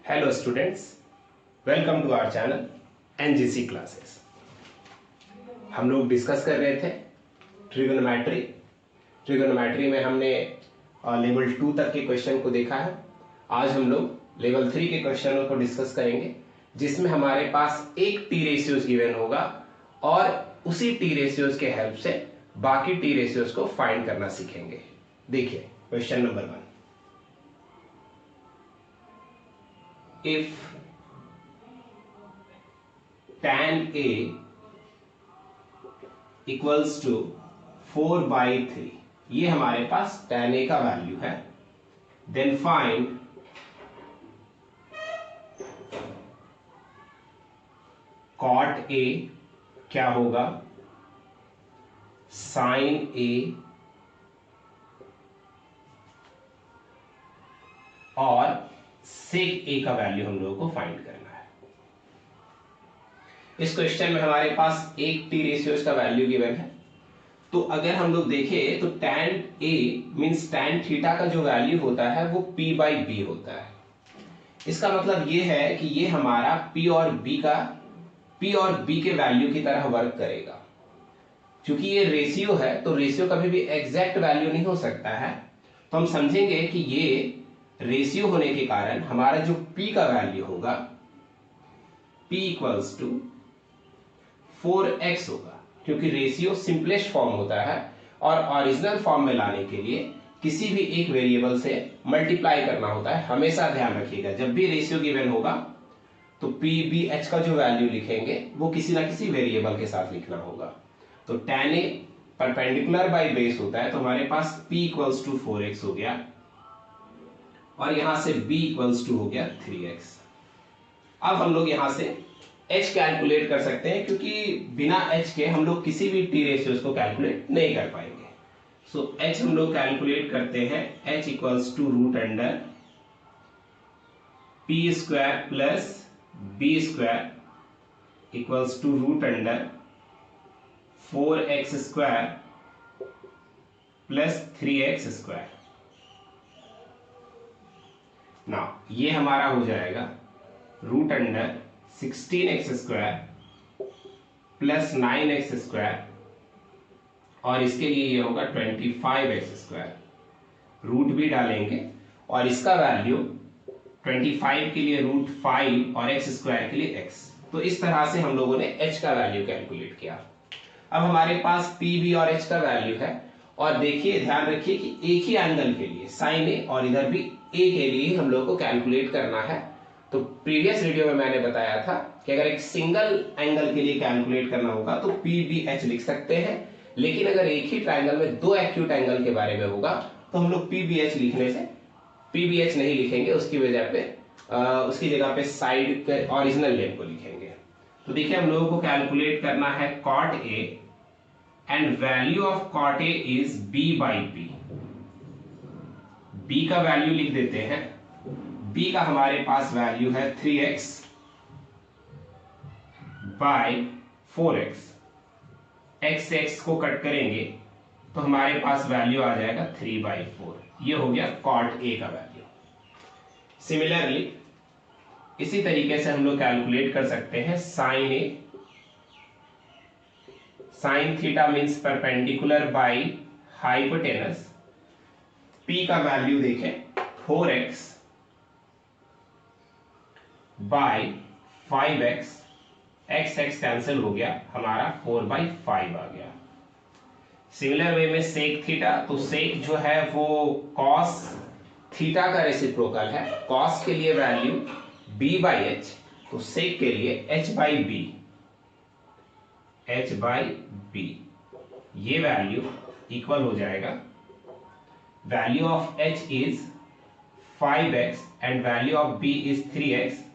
Hello students, welcome to our channel NGC classes. हम लोग discuss कर रहे थे ट्रिगोनोमेट्री में हमने लेवल 2 तक के क्वेश्चन को देखा है। आज हम लोग लेवल 3 के क्वेश्चनों को डिस्कस करेंगे, जिसमें हमारे पास एक टी रेशियोज गिवन होगा और उसी टी रेशियोज के हेल्प से बाकी टी रेशियोज को फाइंड करना सीखेंगे। देखिए question number 1। If tan A equals to 4/3, ये हमारे पास tan A का वैल्यू है, then find cot A क्या होगा, sin A और sec A का वैल्यू हम लोगों को फाइंड करना है। इस क्वेश्चन में हमारे पास एक टी रेशियोज का वैल्यू गिवन है। तो अगर हम लोग देखें तो tan A means tan theta का जो वैल्यू होता है वो P/B होता है। इसका मतलब ये है कि ये हमारा P और B के वैल्यू की तरह वर्क करेगा। क्योंकि ये रेशियो है तो रेशियो कभी भी एग्जैक्ट वैल्यू नहीं हो सकता है, तो हम समझेंगे कि ये रेशियो होने के कारण हमारा जो P का वैल्यू होगा P इक्वल्स टू 4x होगा, क्योंकि रेशियो सिंपलेस्ट फॉर्म होता है और ओरिजिनल फॉर्म में लाने के लिए किसी भी एक वेरिएबल से मल्टीप्लाई करना होता है। हमेशा ध्यान रखिएगा, जब भी रेशियो गिवन होगा तो PBH का जो वैल्यू लिखेंगे वो किसी ना किसी वेरिएबल के साथ लिखना होगा। तो tan A perpendicular by base होता है, तो हमारे पास P इक्वल्स टू 4x हो गया और यहां से B इक्वल्स टू हो गया 3x। अब हम लोग यहां से h कैलकुलेट कर सकते हैं, क्योंकि बिना h के हम लोग किसी भी टी रेशियोज को कैलकुलेट नहीं कर पाएंगे। सो h हम लोग कैलकुलेट करते हैं, h equals to root under p square plus b square equals to root under 4x square plus 3x square. ना ये हमारा हो जाएगा root under 16x square plus 9x square और इसके लिए ये होगा 25x स्क्वायर। रूट भी डालेंगे और इसका वैल्यू 25 के लिए रूट 5 और x स्क्वायर के लिए x। तो इस तरह से हम लोगों ने h का वैल्यू कैलकुलेट किया। अब हमारे पास p b और h का वैल्यू है और देखिए ध्यान रखिए कि एक ही एंगल के लिए sin a और इधर भी a के लिए हम लोग को कैलकुलेट करना है। तो प्रीवियस वीडियो में मैंने बताया था कि अगर एक सिंगल एंगल के लिए कैलकुलेट करना होगा तो PBH लिख सकते हैं, लेकिन अगर एक ही ट्रायंगल में दो एक्यूट एंगल के बारे में होगा तो हम लोग PBH लिखने से PBH नहीं लिखेंगे, उसकी वजह पे उसकी जगह पे साइड के ओरिजिनल नेम को लिखेंगे। तो देखिए हम लोगों को कैलकुलेट करना है cot A and value of cot A is B/P। B का वैल्यू लिख देते हैं। B का हमारे पास वैल्यू है 3x बाय 4x। x से x को कट करेंगे तो हमारे पास वैल्यू आ जाएगा 3/4। ये हो गया cot A का वैल्यू। सिमिलरली इसी तरीके से हम लोग कैलकुलेट कर सकते हैं sin A। sin theta means perpendicular by hypotenuse. P का वैल्यू देखें 4x bye 5x, x cancel हो गया, हमारा 4/5 आ गया। सिमिलर वे में सेक थीटा, तो सेक जो है वो कॉस थीटा का रेसिप्रोकल है। कॉस के लिए वैल्यू b/h, तो सेक के लिए h/b। ये वैल्यू इक्वल हो जाएगा, value of h is 5x and value of b is 3x।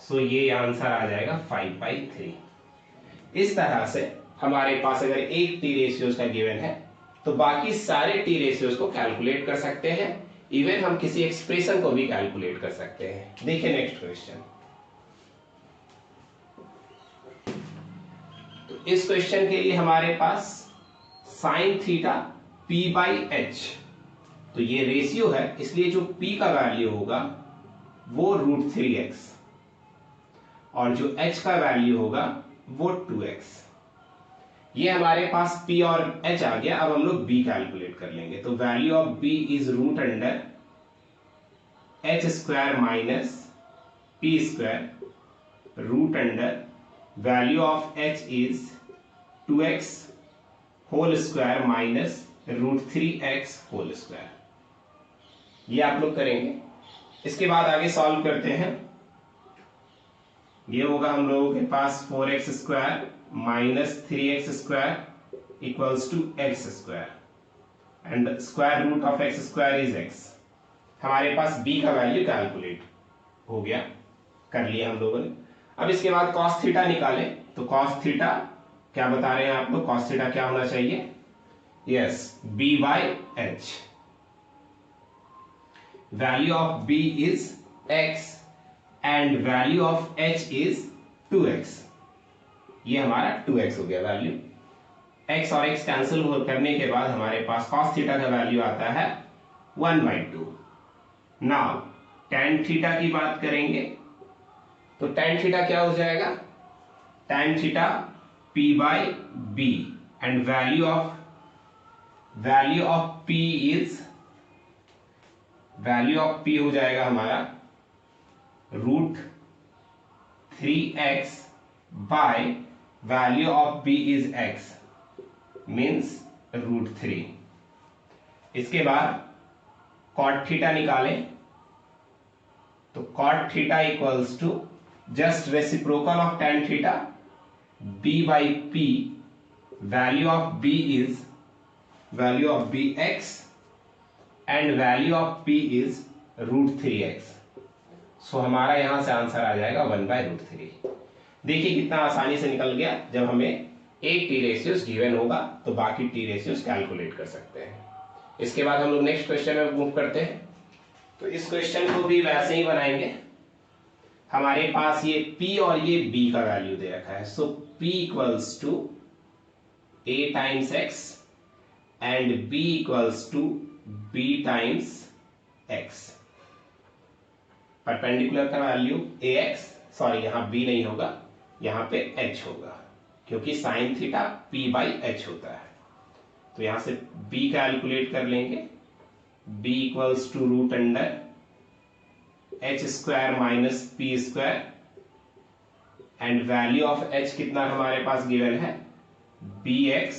सो ये आंसर आ जाएगा 5/3। इस तरह से हमारे पास अगर एक टी रेशियोज का गिवन है तो बाकी सारे टी रेशियोज को कैलकुलेट कर सकते हैं। इवन हम किसी एक्सप्रेशन को भी कैलकुलेट कर सकते हैं। देखिए नेक्स्ट क्वेश्चन। तो इस क्वेश्चन के लिए हमारे पास साइन थीटा P/H, तो ये रेशियो है, इसलिए जो P का वैल्यू होगा वो √3x और जो h का वैल्यू होगा वो 2x। ये हमारे पास p और h आ गया। अब हम लोग b कैलकुलेट कर लेंगे। तो value of b is √h² minus p² value of h is 2x whole square minus √3x²। ये आप लोग करेंगे। इसके बाद आगे सॉल्व करते हैं। ये होगा हम लोगों के पास 4x² minus 3x² equals to x² and square root of x² is x। हमारे पास b का वैल्यू कैलकुलेट हो गया, कर लिया हम लोगों ने। अब इसके बाद cos थीटा निकालें। तो cos थीटा क्या बता रहे हैं आप लोग? cos थीटा क्या होना चाहिए? Yes, b/h। Value of b is x and value of h is 2x। ये हमारा 2x हो गया वैल्यू। x और x कैंसिल करने के बाद हमारे पास cos थीटा का वैल्यू आता है 1/2। नाउ tan थीटा की बात करेंगे तो tan थीटा क्या हो जाएगा? tan theta p/b and value of p is value of p हो जाएगा हमारा √3x by value of b is x means √3। इसके बाद cot थीटा निकालें तो cot theta equals to just reciprocal of tan theta b/p। Value of b is value of b x and value of p is √3x। So हमारा यहां से answer आ जाएगा 1/√3। देखिए कितना आसानी से निकल गया। जब हमें एक टी रेशियोस गिवन होगा तो बाकी टी रेशियोस कैलकुलेट कर सकते हैं। इसके बाद हम लोग नेक्स्ट क्वेश्चन में मूव करते हैं। तो इस क्वेश्चन को भी वैसे ही बनाएंगे। हमारे पास ये p और ये b का वैल्यू दे रखा है। So p equals to a times x and b equals to b times x। Perpendicular का वैल्यू ax, सॉरी यहां b नहीं होगा, यहां पे h होगा क्योंकि साइन थीटा p/h होता है। तो यहां से b कैलकुलेट कर लेंगे। b equals to √h² minus p² and value of h कितना हमारे पास गिवन है? bx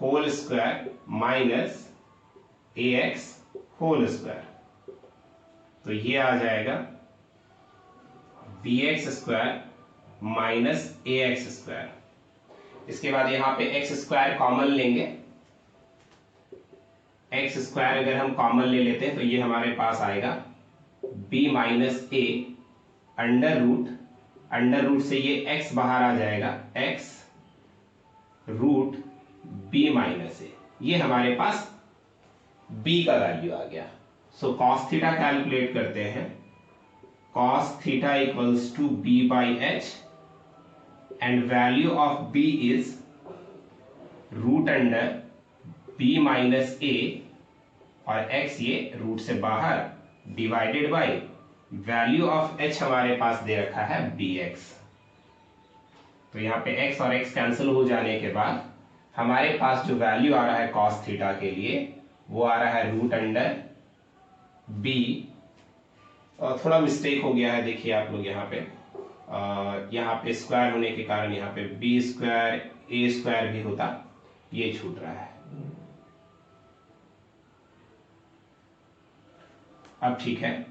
whole square minus ax whole square. तो ये आ जाएगा bx² माइनस ax²। इसके बाद यहां पे x² कॉमन लेंगे। x² अगर हम कॉमन ले लेते हैं तो ये हमारे पास आएगा b minus a under root से ये x बाहर आ जाएगा, x root b minus a। ये हमारे पास b का वैल्यू आ गया। सो cos थीटा कैलकुलेट करते हैं। cos theta equals to b/h and value of b is √b minus a और x ये रूट से बाहर divided by value of h हमारे पास दे रखा है bx। तो यहाँ पे x और x कैंसिल हो जाने के बाद हमारे पास जो वैल्यू आ रहा है cos थीटा के लिए वो आ रहा है √b। और थोड़ा मिस्टेक हो गया है, देखिए आप लोग यहाँ पे स्क्वायर होने के कारण यहाँ पे b² a² भी होता, ये छूट रहा है। अब ठीक है,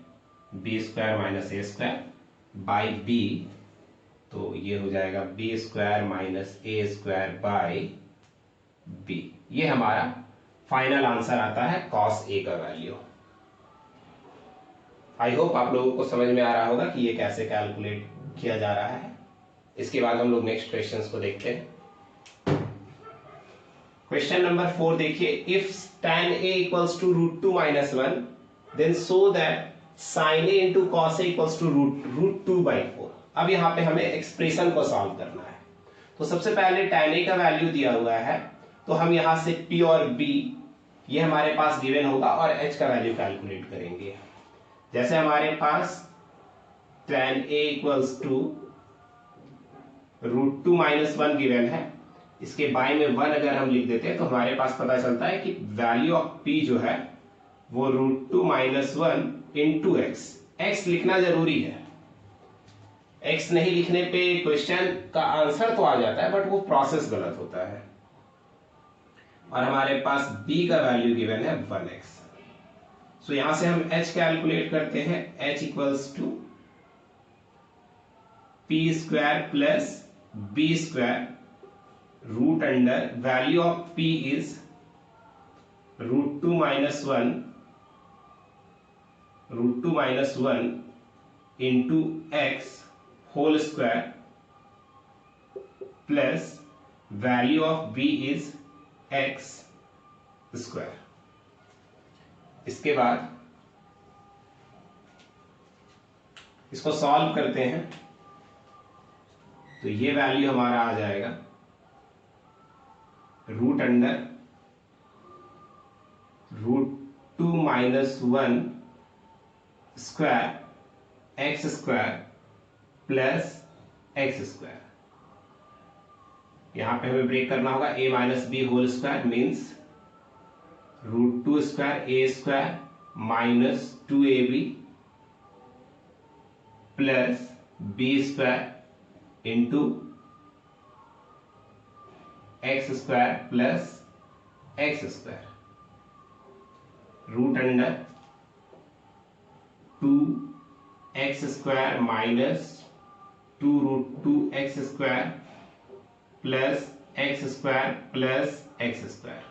b² minus a² by b। तो ये हो जाएगा b² minus a² by b। ये हमारा फाइनल आंसर आता है cos a का वैल्यू। आई होप आप लोगों को समझ में आ रहा होगा कि ये कैसे कैलकुलेट किया जा रहा है। इसके बाद हम लोग नेक्स्ट क्वेश्चंस को देखते हैं। क्वेश्चन नंबर 4 देखिए, if tan a equals to √2 minus 1 then so that sin a into cos a equals to √2/4। अब यहाँ पे हमें एक्सप्रेशन को सॉल्व करना है। तो सबसे पहले tan a का वैल्यू दिया हुआ है तो हम यहाँ से p और b ये हमारे पास गिवन होगा और h का वैल्यू कैलकुलेट करेंगे। जैसे हमारे पास tan a equals to √2 - 1 given है। इसके बाय में 1 अगर हम लिख देते हैं तो हमारे पास पता चलता है कि वैल्यू ऑफ p जो है वो √2 - 1 इंटू एक्स। एक्स लिखना जरूरी है, एक्स नहीं लिखने पे क्वेश्चन का आंसर तो आ जाता है बट वो प्रोसेस गलत होता है। और हमारे पास b का वैल्यू गिवन है 1x। सो यहां से हम h कैलकुलेट करते हैं। h equals to p² plus b² root under value of p is √2 - 1 into x whole square plus value of b is x square. इसके बाद इसको सॉल्व करते हैं तो ये वैल्यू हमारा आ जाएगा root under √2 - 1 square x square plus x square. यहां पे हमें ब्रेक करना होगा a - b whole square means √2 square a square minus 2ab plus b square into x square plus x square root under 2x square minus 2√2x square plus x square plus x square.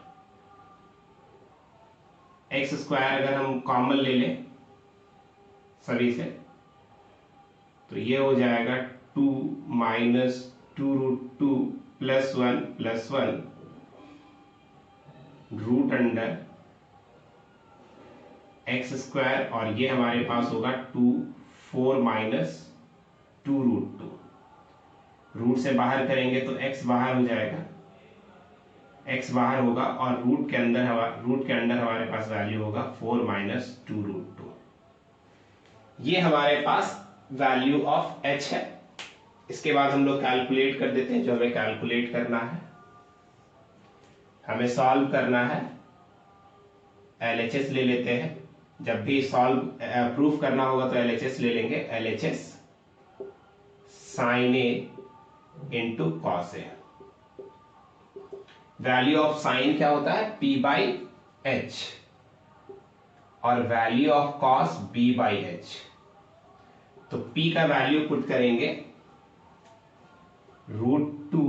X square अगर हम common ले लें सभी से तो ये हो जाएगा 2 - 2√2 plus 1 root under x square और ये हमारे पास होगा 4 - 2√2। रूट से बाहर करेंगे तो x बाहर हो जाएगा, x बाहर होगा और रूट के अंदर हमारे पास वैल्यू होगा 4 - 2√2। ये हमारे पास वैल्यू ऑफ h है। इसके बाद हम लोग कैलकुलेट कर देते हैं जो हमें कैलकुलेट करना है। हमें सॉल्व करना है, LHS ले लेते हैं। जब भी सॉल्व प्रूफ करना होगा तो LHS ले लेंगे। LHS sin a into cos A. Value of sine क्या होता है p/h और वैल्यू ऑफ कॉस b/h। तो p का वैल्यू पुट करेंगे √2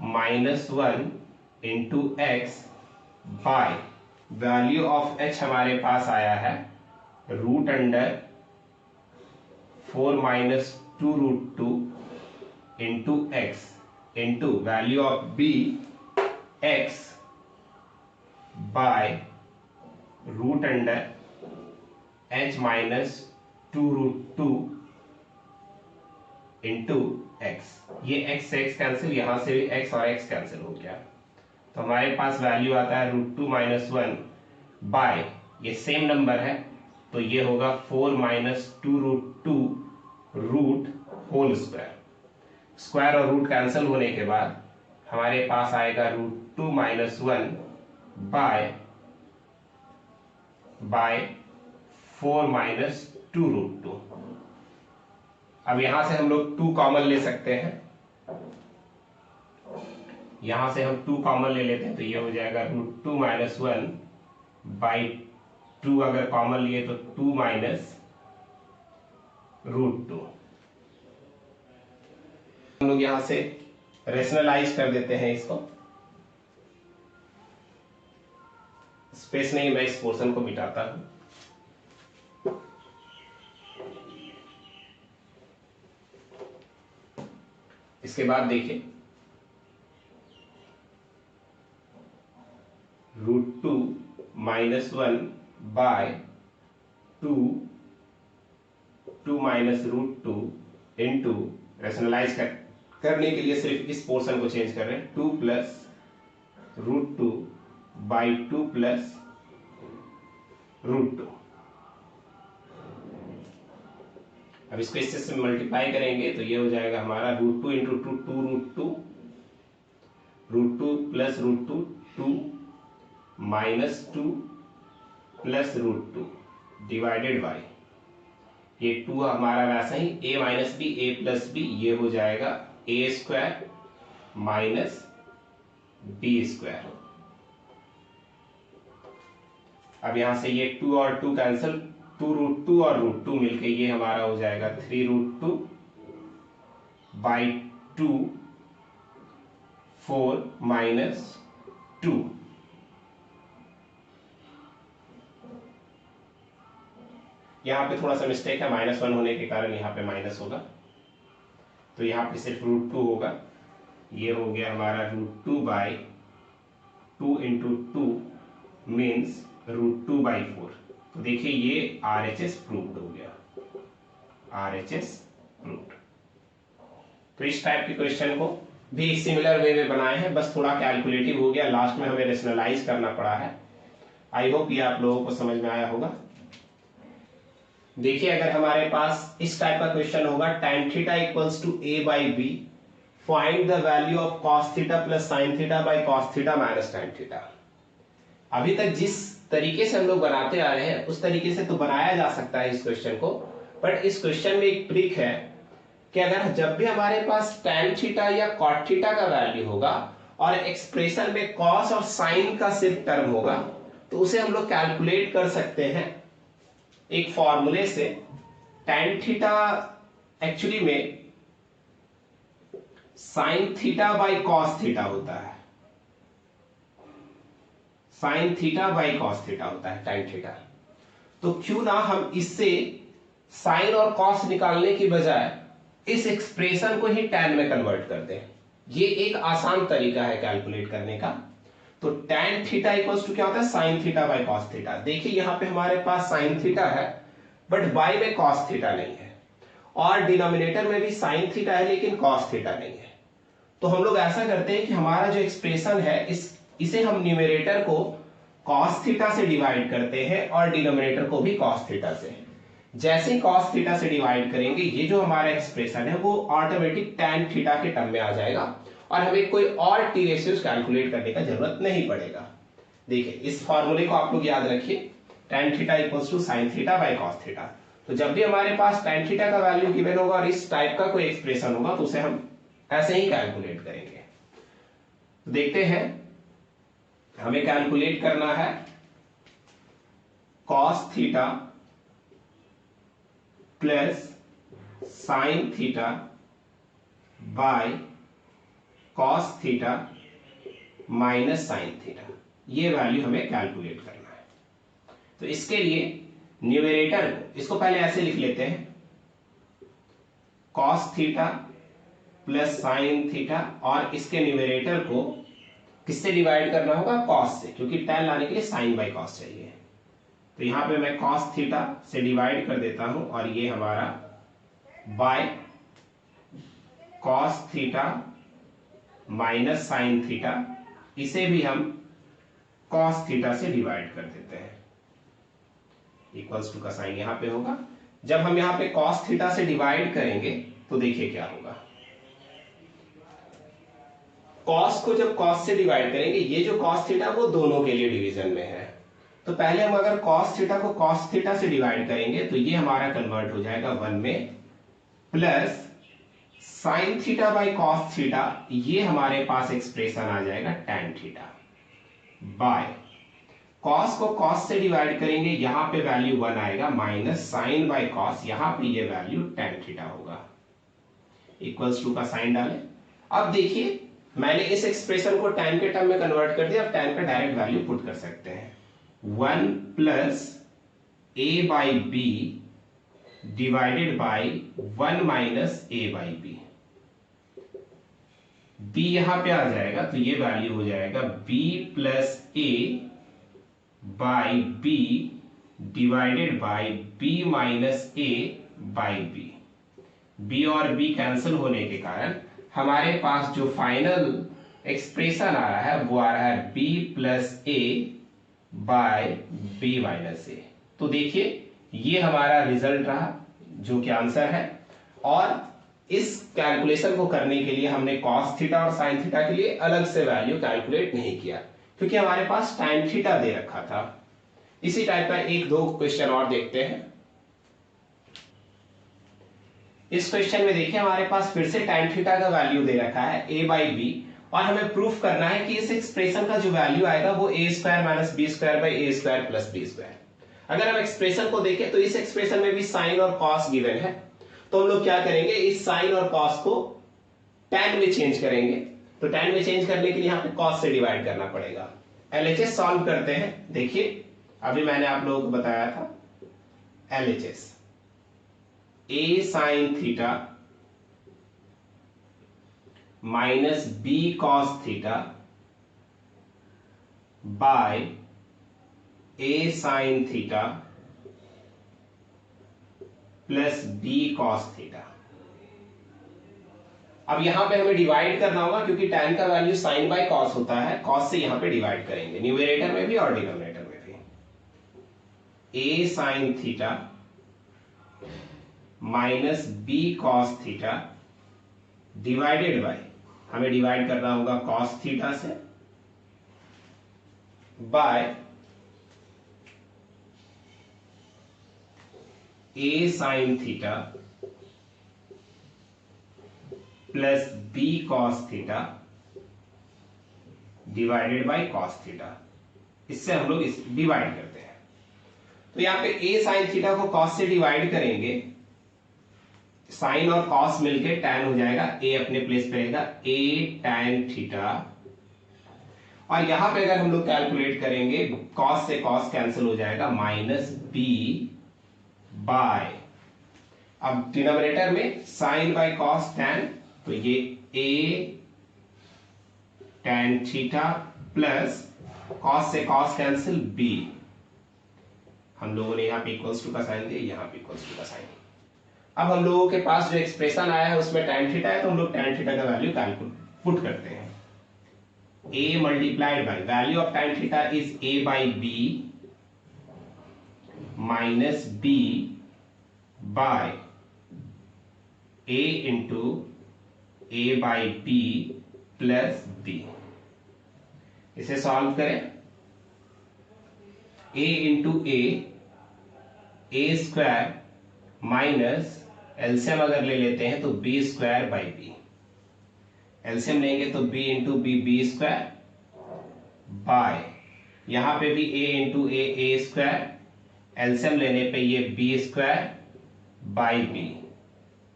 - 1 into x by value of h हमारे पास आया है root under 4 - 2√2 into x into value of b x by root under h - 2√2 into x. ये x से x कैंसिल, यहां से भी x और x कैंसिल हो गया तो हमारे पास वैल्यू आता है √2 - 1 बाय ये सेम नंबर है तो ये होगा 4 - 2√2 रूट होल स्क्वायर। स्क्वायर और रूट कैंसिल होने के बाद हमारे पास आएगा √2 - 1 बाय 4 - 2√2। अब यहां से हम लोग 2 कॉमन ले सकते हैं। यहां से हम 2 कॉमन ले लेते हैं तो ये हो जाएगा √2 - 1 बाई 2 अगर कॉमन लिए तो 2 - √2। हम लोग यहां से रेशनलाइज कर देते हैं इसको। स्पेस नहीं, मैं इस पोर्शन को मिटाता हूं। इसके बाद देखिए √2 - 1 बाय 2 -√2 इंटू रेशनलाइज करने के लिए सिर्फ इस पोर्शन को चेंज कर रहे हैं 2 प्लस √2 बाई 2 प्लस √2। अब इसको इससे से मल्टीप्लाई करेंगे तो ये हो जाएगा हमारा √2 into two √2 plus √2 2 minus 2 plus √2 divided by ये 2 हमारा वैसा ही a minus B A plus B, ये हो जाएगा a² माइनस b²। अब यहां से ये 2 और 2 कैंसिल, 2√2 और √2 मिलके ये हमारा हो जाएगा 3√2 बाई 2 4 माइनस 2। यहां पे थोड़ा सा मिस्टेक है, -1 होने के कारण यहां पे माइनस होगा, तो यहां पे सिर्फ √2 होगा। ये हो गया हमारा √2 बाई 2 इंटू 2 मीन्स √2/4। तो देखिए ये RHS प्रूव्ड हो गया, RHS प्रूव्ड। तो इस टाइप के क्वेश्चन को भी सिमिलर वे में बनाए हैं, बस थोड़ा कैलकुलेटिव हो गया, लास्ट में हमें रेशनलाइज करना पड़ा है। आई होप ये आप लोगों को समझ में आया होगा। देखिए अगर हमारे पास इस टाइप का क्वेश्चन होगा tan theta equals to a/b, find the value of cos theta plus sin theta by cos theta minus tan theta. अभी तक जिस तरीके से हम लोग बनाते आ रहे हैं उस तरीके से तो बनाया जा सकता है इस क्वेश्चन को, बट इस क्वेश्चन में एक ट्रिक है कि अगर जब भी हमारे पास tan थीटा या cot थीटा का वैल्यू होगा और एक्सप्रेशन में cos और sin का सिर्फ टर्म होगा, तो उसे हम लोग कैलकुलेट कर सकते हैं एक फॉर्मूले से। tan थीटा एक्चुअली में sin theta by cos theta होता है, sin theta by cos theta होता है tan थीटा। तो क्यों ना हम इससे sin और cos निकालने की बजाय इस एक्सप्रेशन को ही tan में कन्वर्ट कर दें। ये एक आसान तरीका है कैलकुलेट करने का। तो tan थीटा इक्वल्स टू क्या होता है, sin theta by cos theta. देखिए यहां पे हमारे पास sin थीटा है बट बाई में cos थीटा नहीं है, और डिनोमिनेटर में भी sin थीटा है लेकिन cos थीटा नहीं है। तो हम लोग ऐसा करते हैं कि हमारा जो एक्सप्रेशन है इसे हम न्यूमरेटर को cos थीटा से डिवाइड करते हैं और डिनोमिनेटर को भी cos थीटा से। जैसे ही cos थीटा से डिवाइड करेंगे ये जो हमारा एक्सप्रेशन है वो ऑटोमेटिक tan थीटा के टर्म में आ जाएगा और हमें कोई और टी रेशियोज कैलकुलेट करने का जरूरत नहीं पड़ेगा। देखिए इस फॉर्मूले को आप लोग याद रखिए, tan theta equals to sin theta by cos theta. तो जब भी हमारे पास tan थीटा का वैल्यू गिवन होगा और इस टाइप का कोई एक्सप्रेशन होगा तो उसे हम ऐसे ही कैलकुलेट करेंगे। तो देखते हैं, हमें कैलकुलेट करना है cos theta plus sin theta by cos theta minus sin theta, ये वैल्यू हमें कैलकुलेट करना है। तो इसके लिए न्यूमरेटर को इसको पहले ऐसे लिख लेते हैं, cos theta plus sin theta, और इसके न्यूमरेटर को किससे डिवाइड करना होगा, cos से, क्योंकि tan लाने के लिए sin बाई cos चाहिए। तो यहां पे मैं cos थीटा से डिवाइड कर देता हूं और ये हमारा by cos theta minus sin theta, इसे भी हम cos थीटा से डिवाइड कर देते हैं, इक्वल्स टू का साइन यहां पे होगा। जब हम यहां पे cos थीटा से डिवाइड करेंगे तो देखिए क्या होगा, cos को जब cos से डिवाइड करेंगे, ये जो cos थीटा वो दोनों के लिए डिवीजन में है, तो पहले हम अगर cos थीटा को cos थीटा से डिवाइड करेंगे तो ये हमारा कन्वर्ट हो जाएगा 1 में, plus sin theta by cos theta, ये हमारे पास एक्सप्रेशन आ जाएगा tan थीटा बाय cos को cos से डिवाइड करेंगे, यहां पे वैल्यू 1 आएगा, माइनस sin बाई cos, यहां पे ये वैल्यू tan थीटा होगा, इक्वल्स टू का साइन डालें। अब देखिए मैंने इस एक्सप्रेशन को tan के टर्म में कन्वर्ट कर दिया, अब tan का डायरेक्ट वैल्यू पुट कर सकते हैं, 1 plus a by B divided by 1 minus a by B. b यहां पे आ जाएगा तो ये वैल्यू हो जाएगा b plus a by B divided by b minus a by B. b और b कैंसिल होने के कारण हमारे पास जो फाइनल एक्सप्रेशन आ रहा है वो आ रहा है b plus a by b minus a। तो देखिए ये हमारा रिजल्ट रहा जो कि आंसर है। और इस कैलकुलेशन को करने के लिए हमने कॉस थीटा और साइन थीटा के लिए अलग से वैल्यू कैलकुलेट नहीं किया, क्योंकि हमारे पास tan थीटा दे रखा था। इसी टाइप का एक दो क्वेश्चन और देखते हैं। इस क्वेश्चन में देखिए हमारे पास फिर से tan थीटा का वैल्यू दे रखा है a/b, और हमें प्रूफ करना है कि इस एक्सप्रेशन का जो वैल्यू आएगा वो a² minus B square by a² plus B square. अगर हम एक्सप्रेशन को देखें तो इस एक्सप्रेशन में भी साइन और कॉस गिवन है, तो हम लोग क्या करेंगे, इस साइन और कॉस को tan में चेंज करेंगे। तो tan में चेंज करने के लिए यहाँ पे cos से डिवाइड करना पड़ेगा। LHS सॉल्व करते हैं। देखिए अभी मैंने आप लोगों को बताया था LHS a sine theta minus b cos theta by a sine theta plus b cos theta. अब यहां पे हमें डिवाइड करना होगा, क्योंकि tan का वैल्यू साइन बाय कॉस होता है, कॉस से यहां पे डिवाइड करेंगे, न्यूमरेटर में भी और डिनोमिनेटर में भी। a sine theta minus b cos theta divided by, हमें डिवाइड करना होगा कॉस थीटा से, by a sine theta plus b cos theta divided by cos theta. इससे हम लोग इस डिवाइड करते हैं, तो यहां पे a साइन थीटा को कॉस से डिवाइड करेंगे, साइन और कॉस मिलके tan हो जाएगा, a अपने प्लेस पे रहेगा a tan थीटा, और यहां पे अगर हम लोग कैलकुलेट करेंगे कॉस से कॉस कैंसिल हो जाएगा, माइनस b बाय, अब डिनोमिनेटर में साइन बाय कॉस tan, तो ये a tan theta plus cos से कॉस कैंसिल b, हम लोगों ने यहां पे इक्वल्स टू का साइन दिया, यहां पे इक्वल्स टू का साइन। अब हम लोगों के पास जो एक्सप्रेशन आया है उसमें tan थीटा है, तो हम लोग tan थीटा का वैल्यू कैलकुलेट पुट करते हैं। a multiplied by value of tan theta is a by b minus b by a into a by b plus b। इसे सॉल्व करें, a into a square minus LCM अगर ले लेते हैं तो B square by B, LCM लेंगे तो b into B square by, यहां पे भी a into A square, LCM लेने पे ये बी स्क्वायर बाई बी।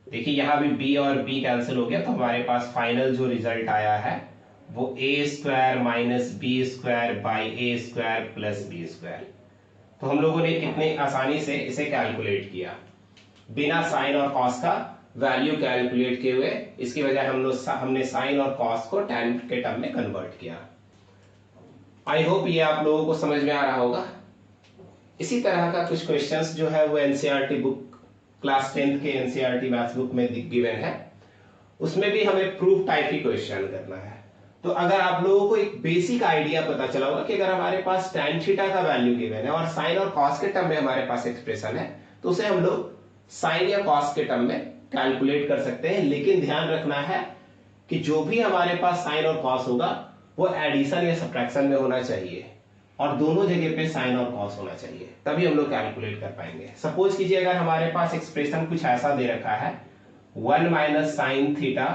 देखिए यहां भी b और b कैंसिल हो गया, तो हमारे पास फाइनल जो रिजल्ट आया है वो a square minus B square by A square plus B square. तो हम लोगों ने कितने आसानी से इसे कैलकुलेट किया बिना साइन और कॉस का वैल्यू कैलकुलेट किए हुए। इसकी वजह हमने साइन और कॉस को tan के टर्म में कन्वर्ट किया। आई होप ये आप लोगों को समझ में आ रहा होगा। इसी तरह का कुछ क्वेश्चंस जो है वो एनसीईआरटी बुक क्लास 10th के एनसीईआरटी मैथ्स बुक में गिवन है, उसमें भी हमें प्रूफ टाइप ही क्वेश्चन करना है। तो अगर आप लोगों को एक बेसिक आइडिया पता चला होगा कि अगर हमारे पास tan थीटा का वैल्यू गिवन है और साइन और कॉस के टर्म में हमारे पास एक्सप्रेशन है, तो उसे हम लोग साइन या कॉस के टर्म में कैलकुलेट कर सकते हैं। लेकिन ध्यान रखना है कि जो भी हमारे पास साइन और कॉस होगा वो एडिशन या सब्ट्रैक्शन में होना चाहिए, और दोनों जगह पे साइन और कॉस होना चाहिए, तभी हम लोग कैलकुलेट कर पाएंगे। सपोज कीजिए अगर हमारे पास एक्सप्रेशन कुछ ऐसा दे रखा है 1 minus sine theta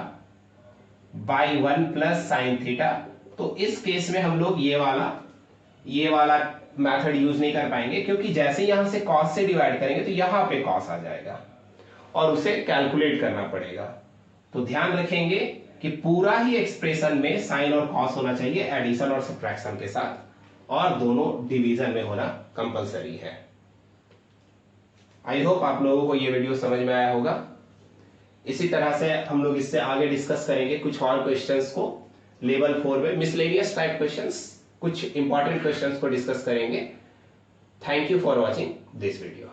by 1 plus sine theta, तो इस केस में हम लोग ये वाला मेथड यूज नहीं कर पाएंगे, क्योंकि जैसे यहां से कॉस से डिवाइड करेंगे तो यहां पे कॉस आ जाएगा और उसे कैलकुलेट करना पड़ेगा। तो ध्यान रखेंगे कि पूरा ही एक्सप्रेशन में साइन और कॉस होना चाहिए एडिशन और सब्ट्रैक्शन के साथ, और दोनों डिवीजन में होना कंपलसरी है। आई होप आप लोगों को ये वीडियो समझ में आया होगा। इसी तरह से हम लोग इससे आगे डिस्कस करेंगे कुछ और क्वेश्चंस को लेवल 4 में, मिसलेनियस टाइप क्वेश्चंस, कुछ इंपॉर्टेंट क्वेश्चंस को डिस्कस करेंगे। Thank you for watching this video.